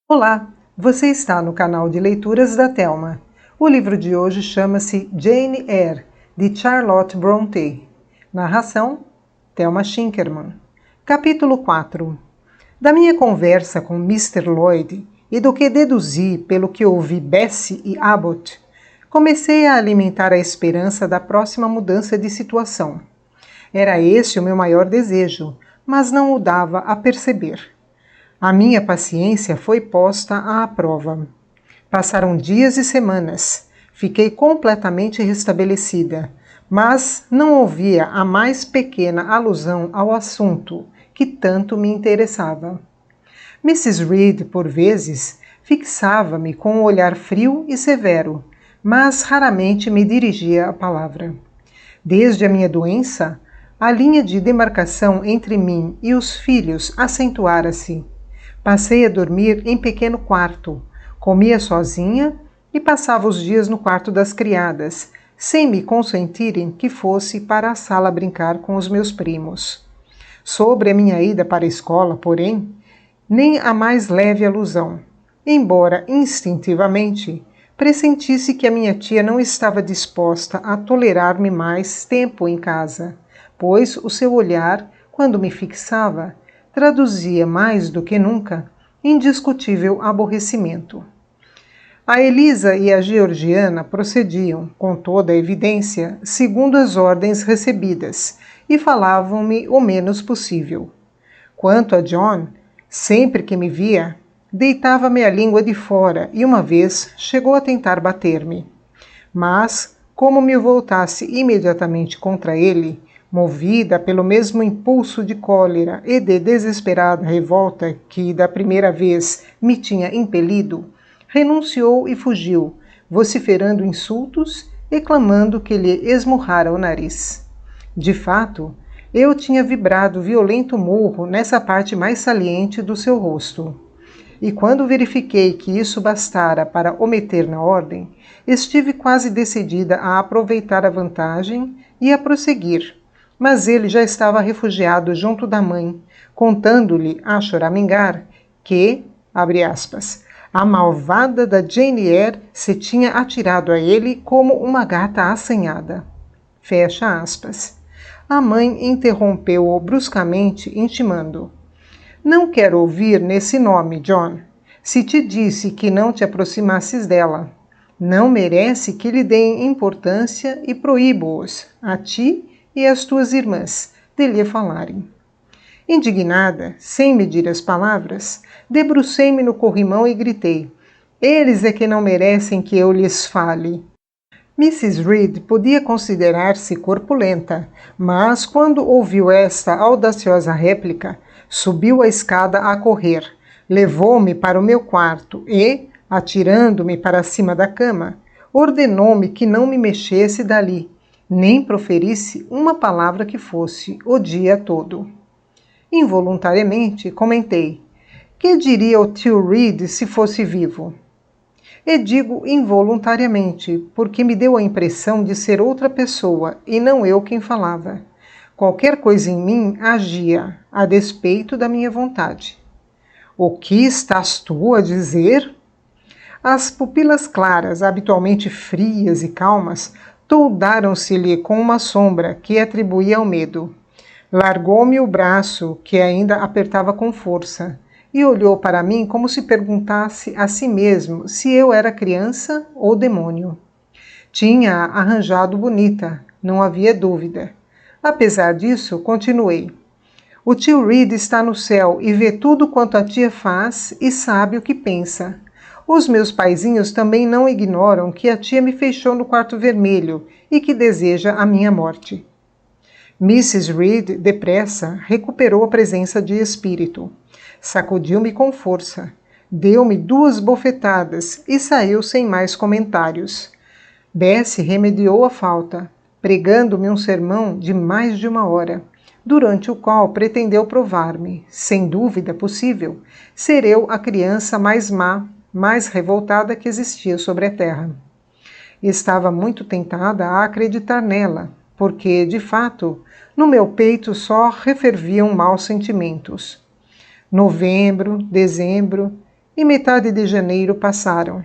Olá, você está no canal de leituras da Thelma. O livro de hoje chama-se Jane Eyre, de Charlotte Brontë. Narração, Thelma Schinkerman. Capítulo 4. Da minha conversa com Mr. Lloyd e do que deduzi pelo que ouvi Bessie e Abbot, comecei a alimentar a esperança da próxima mudança de situação. Era este o meu maior desejo, mas não o dava a perceber. A minha paciência foi posta à prova. Passaram dias e semanas. Fiquei completamente restabelecida, mas não ouvia a mais pequena alusão ao assunto que tanto me interessava. Mrs. Reed, por vezes, fixava-me com um olhar frio e severo, mas raramente me dirigia a palavra. Desde a minha doença, a linha de demarcação entre mim e os filhos acentuara-se. Passei a dormir em pequeno quarto, comia sozinha e passava os dias no quarto das criadas, sem me consentirem que fosse para a sala brincar com os meus primos. Sobre a minha ida para a escola, porém, nem a mais leve alusão, embora instintivamente pressentisse que a minha tia não estava disposta a tolerar-me mais tempo em casa, pois o seu olhar, quando me fixava, traduzia mais do que nunca indiscutível aborrecimento. A Elisa e a Georgiana procediam, com toda a evidência, segundo as ordens recebidas, e falavam-me o menos possível. Quanto a John, sempre que me via, deitava-me a língua de fora e uma vez chegou a tentar bater-me. Mas, como me voltasse imediatamente contra ele, movida pelo mesmo impulso de cólera e de desesperada revolta que da primeira vez me tinha impelido, renunciou e fugiu, vociferando insultos e clamando que lhe esmurrara o nariz. De fato, eu tinha vibrado violento murro nessa parte mais saliente do seu rosto. E quando verifiquei que isso bastara para o meter na ordem, estive quase decidida a aproveitar a vantagem e a prosseguir. Mas ele já estava refugiado junto da mãe, contando-lhe a choramingar que, abre aspas, a malvada da Jane Eyre se tinha atirado a ele como uma gata assanhada. Fecha aspas. A mãe interrompeu-o bruscamente, intimando: Não quero ouvir nesse nome, John. Se te disse que não te aproximasses dela. Não merece que lhe deem importância e proíbo-os, a ti e as tuas irmãs, de lhe falarem. Indignada, sem medir as palavras, debrucei-me no corrimão e gritei: Eles é que não merecem que eu lhes fale. Mrs. Reed podia considerar-se corpulenta, mas quando ouviu esta audaciosa réplica, subiu a escada a correr, levou-me para o meu quarto e, atirando-me para cima da cama, ordenou-me que não me mexesse dali, nem proferisse uma palavra que fosse o dia todo. Involuntariamente comentei: Que diria o tio Reed se fosse vivo? E digo involuntariamente, porque me deu a impressão de ser outra pessoa e não eu quem falava. Qualquer coisa em mim agia a despeito da minha vontade. O que estás tu a dizer? As pupilas claras, habitualmente frias e calmas, toldaram-se-lhe com uma sombra que atribuía ao medo. Largou-me o braço, que ainda apertava com força, e olhou para mim como se perguntasse a si mesmo se eu era criança ou demônio. Tinha-a arranjado bonita, não havia dúvida. Apesar disso, continuei. O tio Reed está no céu e vê tudo quanto a tia faz e sabe o que pensa. Os meus paizinhos também não ignoram que a tia me fechou no quarto vermelho e que deseja a minha morte. Mrs. Reed, depressa, recuperou a presença de espírito. Sacudiu-me com força, deu-me 2 bofetadas e saiu sem mais comentários. Bessie remediou a falta, pregando-me um sermão de mais de 1 hora, durante o qual pretendeu provar-me, sem dúvida possível, ser eu a criança mais má, mais revoltada que existia sobre a terra. Estava muito tentada a acreditar nela, porque, de fato, no meu peito só referviam maus sentimentos. Novembro, dezembro, e metade de janeiro passaram.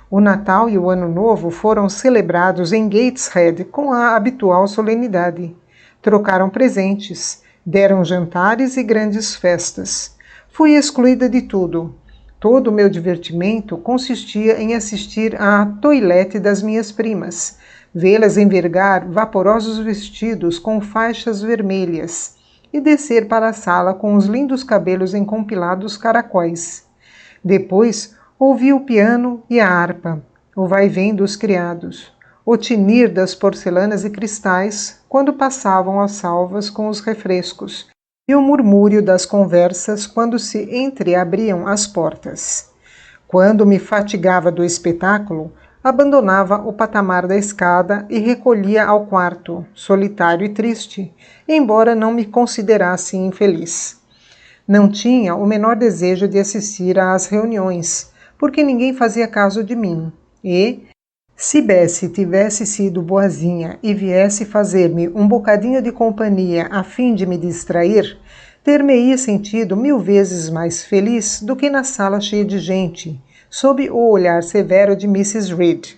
O Natal e o Ano Novo foram celebrados em Gateshead com a habitual solenidade. Trocaram presentes, deram jantares e grandes festas. Fui excluída de tudo. Todo o meu divertimento consistia em assistir à toilette das minhas primas, vê-las envergar vaporosos vestidos com faixas vermelhas e descer para a sala com os lindos cabelos em compilados caracóis. Depois, ouvi o piano e a harpa, o vai-vem dos criados, o tinir das porcelanas e cristais quando passavam as salvas com os refrescos e o murmúrio das conversas quando se entreabriam as portas. Quando me fatigava do espetáculo, abandonava o patamar da escada e recolhia ao quarto, solitário e triste, embora não me considerasse infeliz. Não tinha o menor desejo de assistir às reuniões, porque ninguém fazia caso de mim, e, se Bessie tivesse sido boazinha e viesse fazer-me um bocadinho de companhia a fim de me distrair, ter-me-ia sentido 1000 vezes mais feliz do que na sala cheia de gente, sob o olhar severo de Mrs. Reed.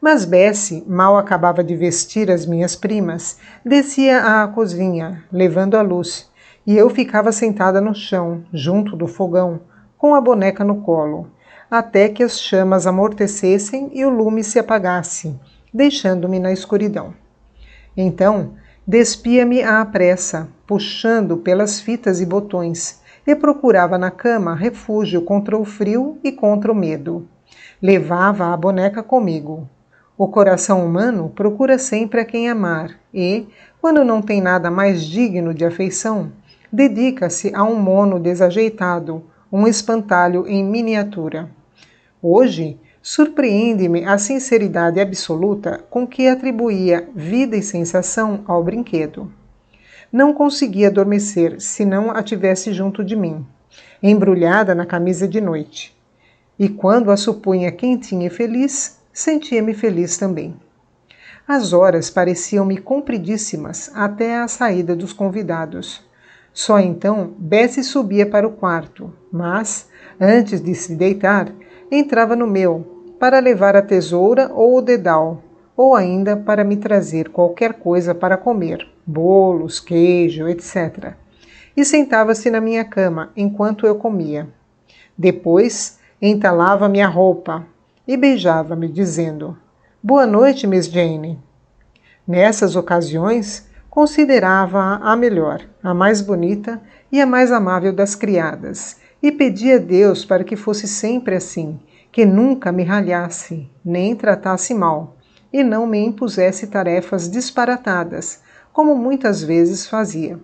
Mas Bessie mal acabava de vestir as minhas primas, descia à cozinha, levando a luz, e eu ficava sentada no chão, junto do fogão, com a boneca no colo, até que as chamas amortecessem e o lume se apagasse, deixando-me na escuridão. Então, despia-me à pressa, puxando pelas fitas e botões, e procurava na cama refúgio contra o frio e contra o medo. Levava a boneca comigo. O coração humano procura sempre a quem amar e, quando não tem nada mais digno de afeição, dedica-se a um mono desajeitado, um espantalho em miniatura. Hoje, surpreende-me a sinceridade absoluta com que atribuía vida e sensação ao brinquedo. Não conseguia adormecer se não a tivesse junto de mim, embrulhada na camisa de noite. E quando a supunha quentinha e feliz, sentia-me feliz também. As horas pareciam-me compridíssimas até a saída dos convidados. Só então Bessie subia para o quarto, mas, antes de se deitar, entrava no meu, para levar a tesoura ou o dedal, ou ainda para me trazer qualquer coisa para comer, bolos, queijo, etc. E sentava-se na minha cama enquanto eu comia. Depois, entalava minha roupa e beijava-me, dizendo: "Boa noite, Miss Jane." Nessas ocasiões, considerava-a a melhor, a mais bonita e a mais amável das criadas, e pedia a Deus para que fosse sempre assim, que nunca me ralhasse, nem tratasse mal, e não me impusesse tarefas disparatadas, como muitas vezes fazia.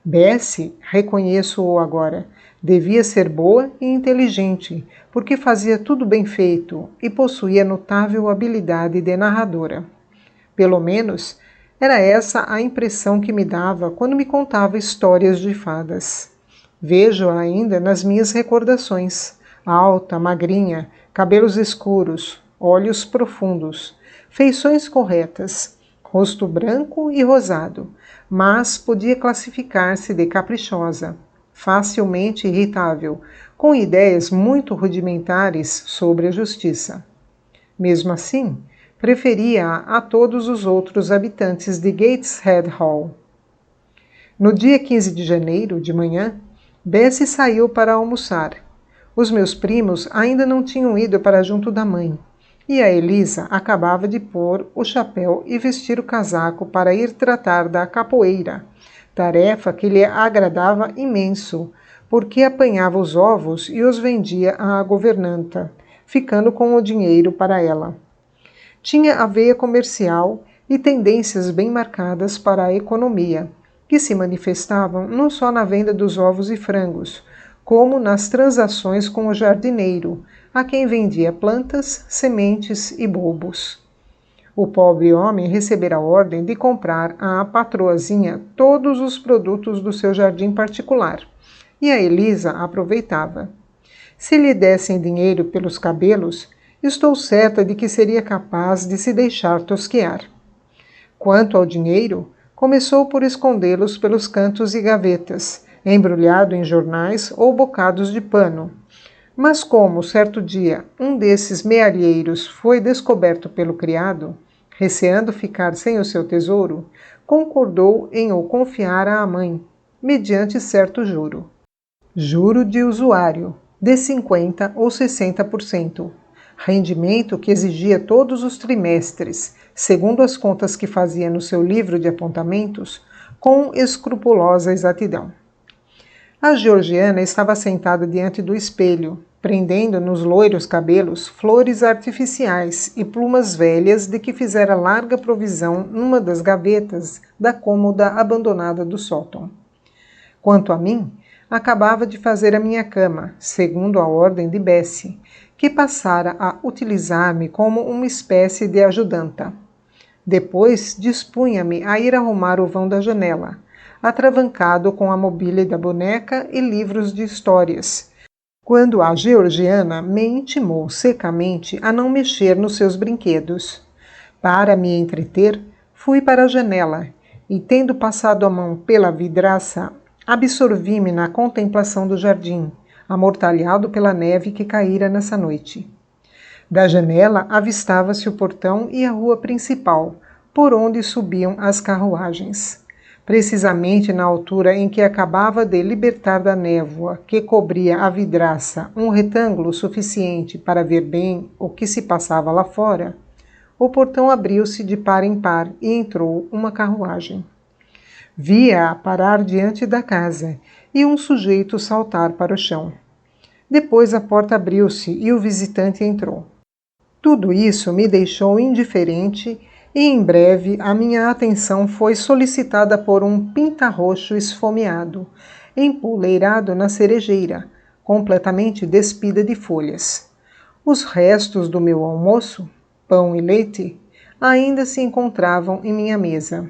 Bessie, reconheço-o agora, devia ser boa e inteligente, porque fazia tudo bem feito e possuía notável habilidade de narradora. Pelo menos, era essa a impressão que me dava quando me contava histórias de fadas. Vejo-a ainda nas minhas recordações, alta, magrinha, cabelos escuros, olhos profundos, feições corretas, rosto branco e rosado, mas podia classificar-se de caprichosa, facilmente irritável, com ideias muito rudimentares sobre a justiça. Mesmo assim, preferia-a a todos os outros habitantes de Gateshead Hall. No dia 15 de janeiro, de manhã, Bessie saiu para almoçar. Os meus primos ainda não tinham ido para junto da mãe, e a Elisa acabava de pôr o chapéu e vestir o casaco para ir tratar da capoeira, tarefa que lhe agradava imenso, porque apanhava os ovos e os vendia à governanta, ficando com o dinheiro para ela. Tinha a veia comercial e tendências bem marcadas para a economia, que se manifestavam não só na venda dos ovos e frangos, como nas transações com o jardineiro, a quem vendia plantas, sementes e bulbos. O pobre homem recebera a ordem de comprar à patroazinha todos os produtos do seu jardim particular, e a Elisa aproveitava. Se lhe dessem dinheiro pelos cabelos, estou certa de que seria capaz de se deixar tosquear. Quanto ao dinheiro, começou por escondê-los pelos cantos e gavetas, embrulhado em jornais ou bocados de pano, Mas como, certo dia, um desses mealheiros foi descoberto pelo criado, receando ficar sem o seu tesouro, concordou em o confiar à mãe, mediante certo juro. Juro de usuário, de 50% ou 60%. Rendimento que exigia todos os trimestres, segundo as contas que fazia no seu livro de apontamentos, com escrupulosa exatidão. A georgiana estava sentada diante do espelho, prendendo nos loiros cabelos flores artificiais e plumas velhas de que fizera larga provisão numa das gavetas da cômoda abandonada do sótão. Quanto a mim, acabava de fazer a minha cama, segundo a ordem de Bessie, que passara a utilizar-me como uma espécie de ajudanta. Depois dispunha-me a ir arrumar o vão da janela, atravancado com a mobília da boneca e livros de histórias, quando a georgiana me intimou secamente a não mexer nos seus brinquedos. Para me entreter, fui para a janela e, tendo passado a mão pela vidraça, absorvi-me na contemplação do jardim, amortalhado pela neve que caíra nessa noite. Da janela avistava-se o portão e a rua principal, por onde subiam as carruagens. Precisamente na altura em que acabava de libertar da névoa que cobria a vidraça um retângulo suficiente para ver bem o que se passava lá fora, o portão abriu-se de par em par e entrou uma carruagem. Vi-a parar diante da casa e um sujeito saltar para o chão. Depois a porta abriu-se e o visitante entrou. Tudo isso me deixou indiferente e em breve a minha atenção foi solicitada por um pinta-roxo esfomeado, empoleirado na cerejeira, completamente despida de folhas. Os restos do meu almoço, pão e leite, ainda se encontravam em minha mesa.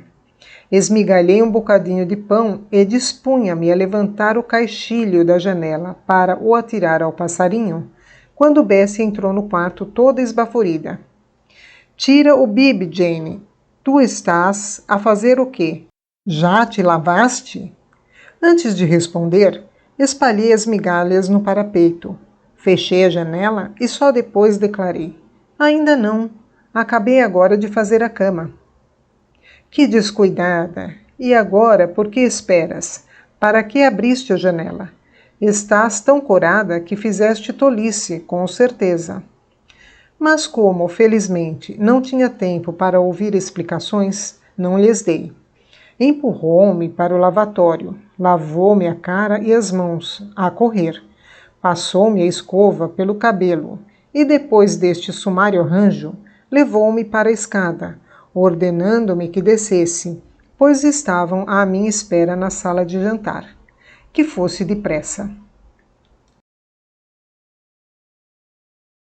Esmigalhei um bocadinho de pão e dispunha-me a levantar o caixilho da janela para o atirar ao passarinho, quando Bessie entrou no quarto toda esbaforida. Tira o bibe, Jane. Tu estás a fazer o quê? Já te lavaste? Antes de responder, espalhei as migalhas no parapeito. Fechei a janela e só depois declarei. Ainda não. Acabei agora de fazer a cama. Que descuidada! E agora, por que esperas? Para que abriste a janela? Estás tão corada que fizeste tolice, com certeza. Mas como, felizmente, não tinha tempo para ouvir explicações, não lhes dei. Empurrou-me para o lavatório, lavou-me a cara e as mãos, a correr. Passou-me a escova pelo cabelo e, depois deste sumário arranjo, levou-me para a escada, ordenando-me que descesse, pois estavam à minha espera na sala de jantar. Que fosse depressa.